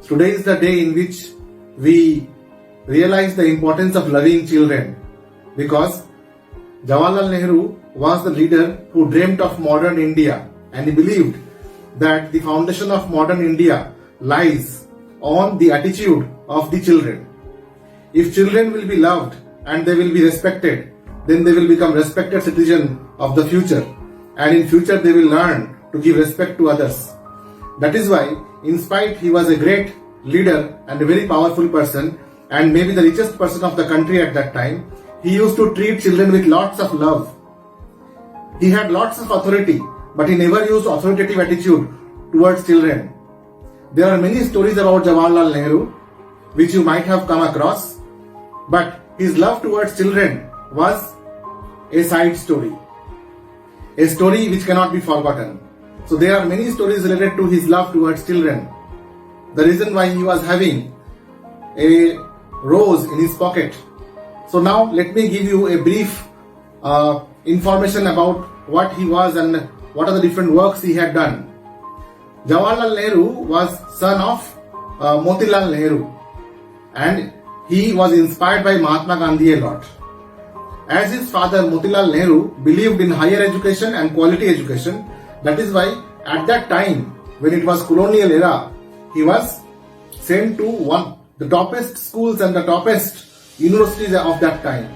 Today is the day in which we realize the importance of loving children, because Jawaharlal Nehru was the leader who dreamt of modern India, and he believed that the foundation of modern India lies on the attitude of the children. If children will be loved and they will be respected, then they will become respected citizens of the future, and in future they will learn to give respect to others. That is why, in spite he was a great leader and a very powerful person, and maybe the richest person of the country at that time, he used to treat children with lots of love. He had lots of authority, but he never used authoritative attitude towards children. There are many stories about Jawaharlal Nehru which you might have come across, but his love towards children was a side story, a story which cannot be forgotten. So there are many stories related to his love towards children. The reason why he was having a rose in his pocket. So now let me give you a brief information about what he was and what are the different works he had done. Jawaharlal Nehru was son of Motilal Nehru, and he was inspired by Mahatma Gandhi a lot. As his father Motilal Nehru believed in higher education and quality education, that is why at that time when it was colonial era, he was sent to the toppest schools and the toppest universities of that time.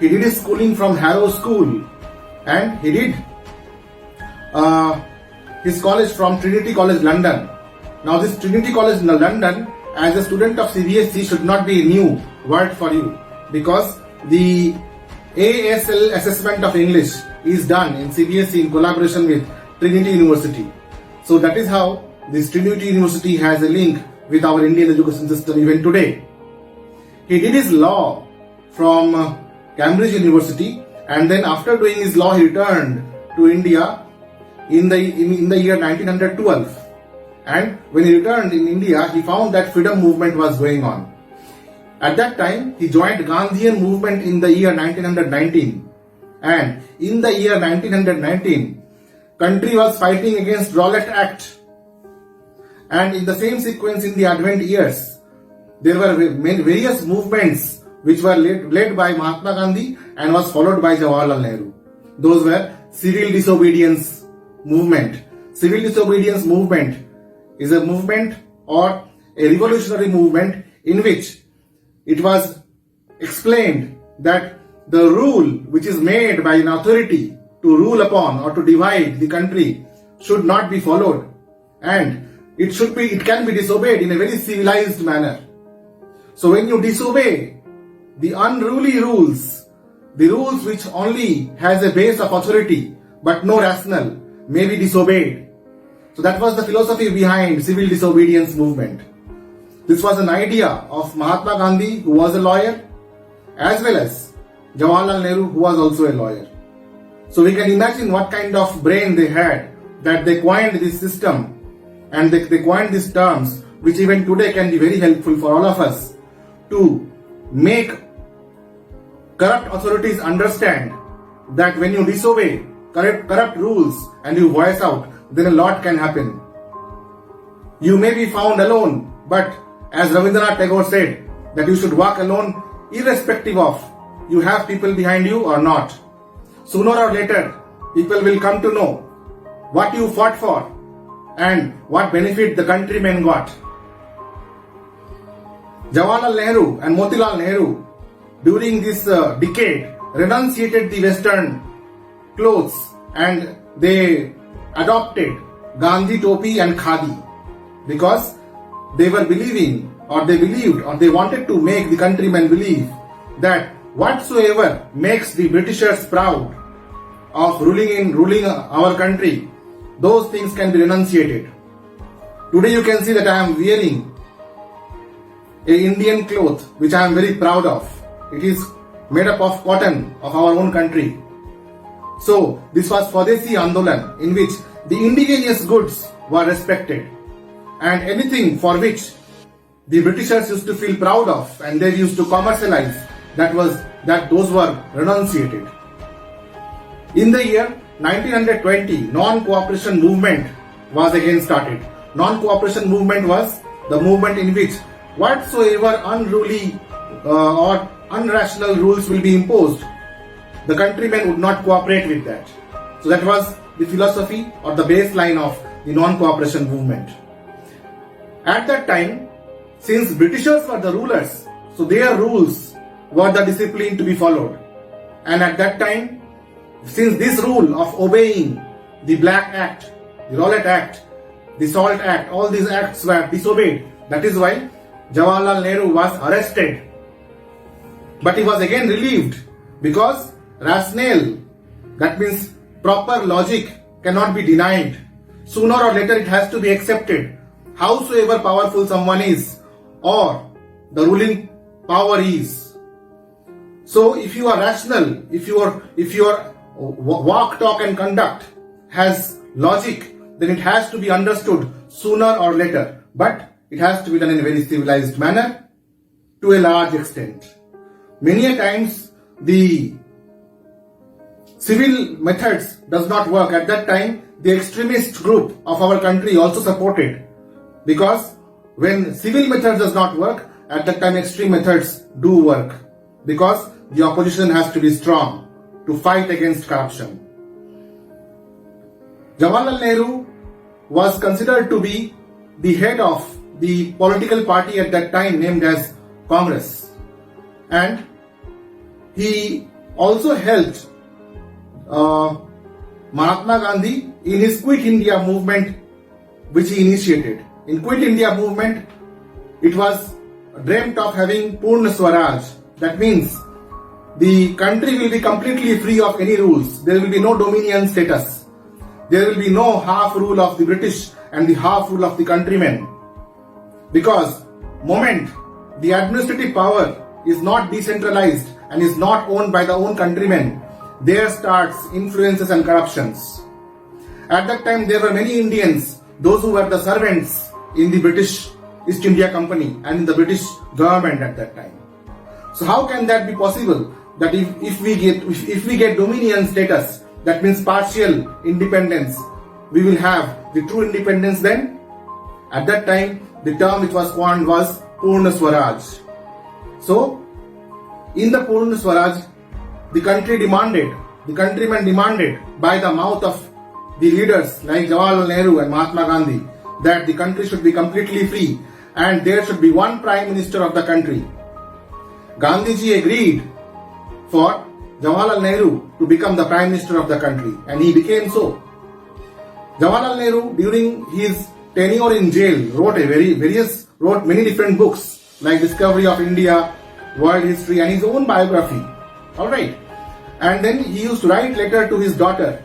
He did his schooling from Harrow School, and he did his college from Trinity College, London. Now this Trinity College in London, as a student of CBSE, should not be a new word for you, because the ASL assessment of English is done in CBSE in collaboration with Trinity University. So that is how this Trinity University has a link with our Indian education system even today. He did his law from Cambridge University, and then after doing his law he returned to India in the year 1912. And when he returned in India, he found that freedom movement was going on. At that time, he joined Gandhian movement in the year 1919. And in the year 1919, country was fighting against Rowlatt Act. And in the same sequence in the Advent years, there were various movements which were led by Mahatma Gandhi and was followed by Jawaharlal Nehru. Those were civil disobedience movement. Civil disobedience movement is a movement or a revolutionary movement in which it was explained that the rule which is made by an authority to rule upon or to divide the country should not be followed, and it can be disobeyed in a very civilized manner. So when you disobey the unruly rules, the rules which only has a base of authority but no rationale, may be disobeyed. So that was the philosophy behind civil disobedience movement. This was an idea of Mahatma Gandhi, who was a lawyer, as well as Jawaharlal Nehru, who was also a lawyer. So we can imagine what kind of brain they had, that they coined this system and they coined these terms, which even today can be very helpful for all of us to make corrupt authorities understand that when you disobey corrupt rules and you voice out, then a lot can happen. You may be found alone, but as Rabindranath Tagore said, that you should walk alone irrespective of you have people behind you or not. Sooner or later, people will come to know what you fought for and what benefit the countrymen got. Jawaharlal Nehru and Motilal Nehru during this decade renunciated the Western clothes and they adopted Gandhi topi and khadi, because they were believing or they believed or they wanted to make the countrymen believe that whatsoever makes the Britishers proud of ruling our country, those things can be renunciated. Today you can see that I am wearing a Indian cloth which I am very proud of. It is made up of cotton of our own country. So this was Swadeshi Andolan, in which the indigenous goods were respected, and anything for which the Britishers used to feel proud of and they used to commercialize, those were renunciated. In the year 1920, non-cooperation movement was again started. Non-cooperation movement was the movement in which whatsoever unruly or irrational rules will be imposed, the countrymen would not cooperate with that. So that was the philosophy or the baseline of the non-cooperation movement. At that time, since Britishers were the rulers, so their rules were the discipline to be followed. And at that time, since this rule of obeying the Black Act, the Rowlatt Act, the Salt Act, all these acts were disobeyed, that is why Jawaharlal Nehru was arrested. But he was again relieved because rationale, that means proper logic, cannot be denied. Sooner or later it has to be accepted. Howsoever powerful someone is or the ruling power is. So if you are rational, if your walk, talk and conduct has logic, then it has to be understood sooner or later. But it has to be done in a very civilized manner to a large extent. Many a times the civil methods does not work. At that time, the extremist group of our country also supported, because when civil methods does not work, at that time extreme methods do work, because the opposition has to be strong to fight against corruption. Jawaharlal Nehru was considered to be the head of the political party at that time named as Congress, and he also helped Mahatma Gandhi in his Quit India movement which he initiated. In Quit India movement, it was dreamt of having Purna Swaraj. That means the country will be completely free of any rules. There will be no dominion status. There will be no half rule of the British and the half rule of the countrymen. Because moment the administrative power is not decentralized and is not owned by the own countrymen, there starts influences and corruptions. At that time there were many Indians, those who were the servants in the British East India Company and in the British government at that time. So how can that be possible? That if we get dominion status, that means partial independence, we will have the true independence then? At that time, the term which was coined was Purna Swaraj. So, in the Purna Swaraj, the countrymen demanded by the mouth of the leaders like Jawaharlal Nehru and Mahatma Gandhi that the country should be completely free and there should be one prime minister of the country. Gandhiji agreed for Jawaharlal Nehru to become the prime minister of the country, and he became so. Jawaharlal Nehru, during his tenure in jail, wrote many different books like Discovery of India, World History, and his own biography. Alright. And then he used to write letter to his daughter,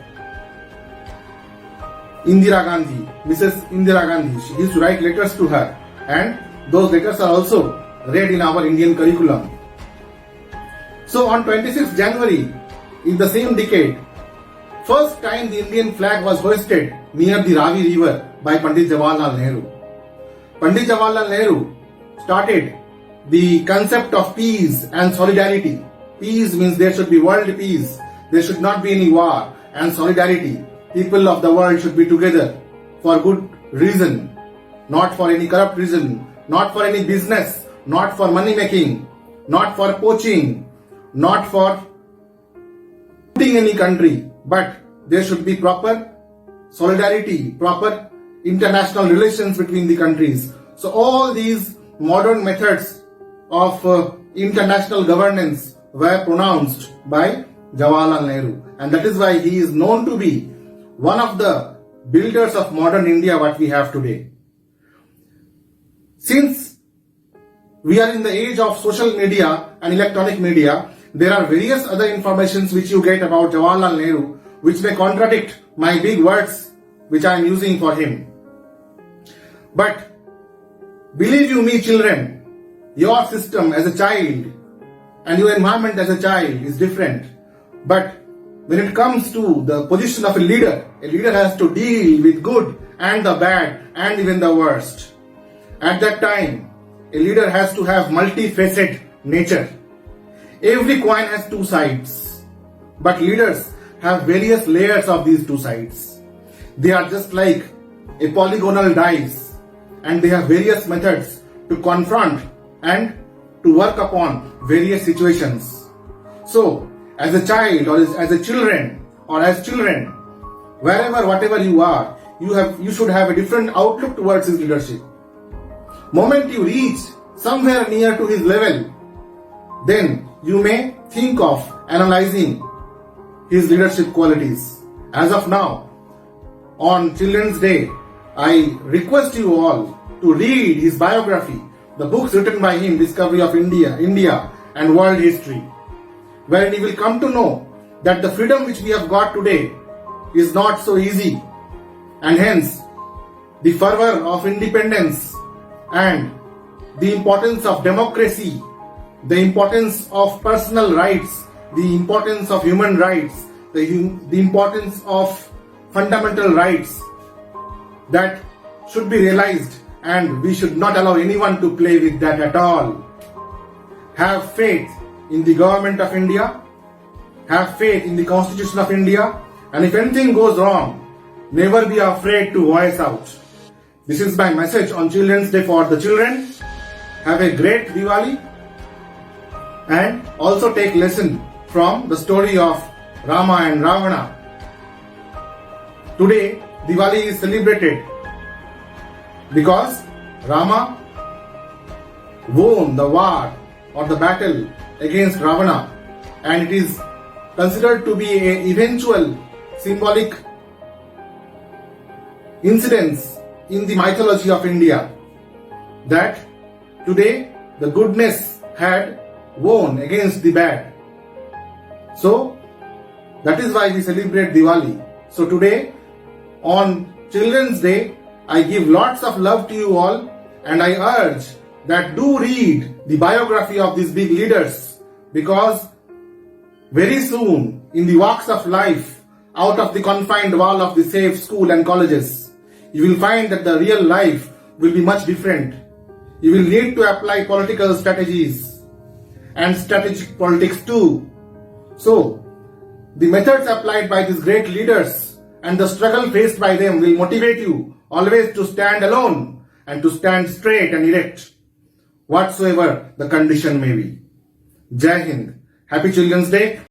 Indira Gandhi, Mrs. Indira Gandhi. He used to write letters to her, and those letters are also read in our Indian curriculum. So on 26th January in the same decade, first time the Indian flag was hoisted near the Ravi river by Pandit Jawaharlal Nehru. Pandit Jawaharlal Nehru started the concept of peace and solidarity. Peace means there should be world peace, there should not be any war, and solidarity. People of the world should be together for good reason, not for any corrupt reason, not for any business, not for money making, not for poaching, not for looting any country, but there should be proper solidarity, proper international relations between the countries. So all these modern methods of international governance were pronounced by Jawaharlal Nehru, and that is why he is known to be one of the builders of modern India what we have today. Since we are in the age of social media and electronic media, there are various other informations which you get about Jawaharlal Nehru which may contradict my big words which I am using for him. But believe you me, children, your system as a child and your environment as a child is different. But when it comes to the position of a leader has to deal with good and the bad and even the worst. At that time, a leader has to have multifaceted nature. Every coin has two sides, but leaders have various layers of these two sides. They are just like a polygonal dice. and they have various methods to confront and to work upon various situations. So, as a child or as a children or as children, wherever, whatever you are, you should have a different outlook towards his leadership. Moment you reach somewhere near to his level, then you may think of analyzing his leadership qualities. As of now, on Children's Day, I request you all to read his biography, the books written by him, Discovery of India and World History, wherein you will come to know that the freedom which we have got today is not so easy, and hence the fervor of independence and the importance of democracy, the importance of personal rights, the importance of human rights, the importance of fundamental rights that should be realized, and we should not allow anyone to play with that at all. Have faith in the government of India, have faith in the Constitution of India, and if anything goes wrong, never be afraid to voice out. This is my message on Children's Day for the children. Have a great Diwali and also take lesson from the story of Rama and Ravana. Today, Diwali is celebrated because Rama won the war or the battle against Ravana, and it is considered to be an eventual symbolic incidents in the mythology of India, that today the goodness had won against the bad. So that is why we celebrate Diwali. So today on Children's Day, I give lots of love to you all, and I urge that do read the biography of these big leaders, because very soon in the walks of life, out of the confined wall of the safe school and colleges, you will find that the real life will be much different. You will need to apply political strategies and strategic politics too. So, the methods applied by these great leaders and the struggle faced by them will motivate you always to stand alone and to stand straight and erect, whatsoever the condition may be. Jai Hind. Happy Children's Day.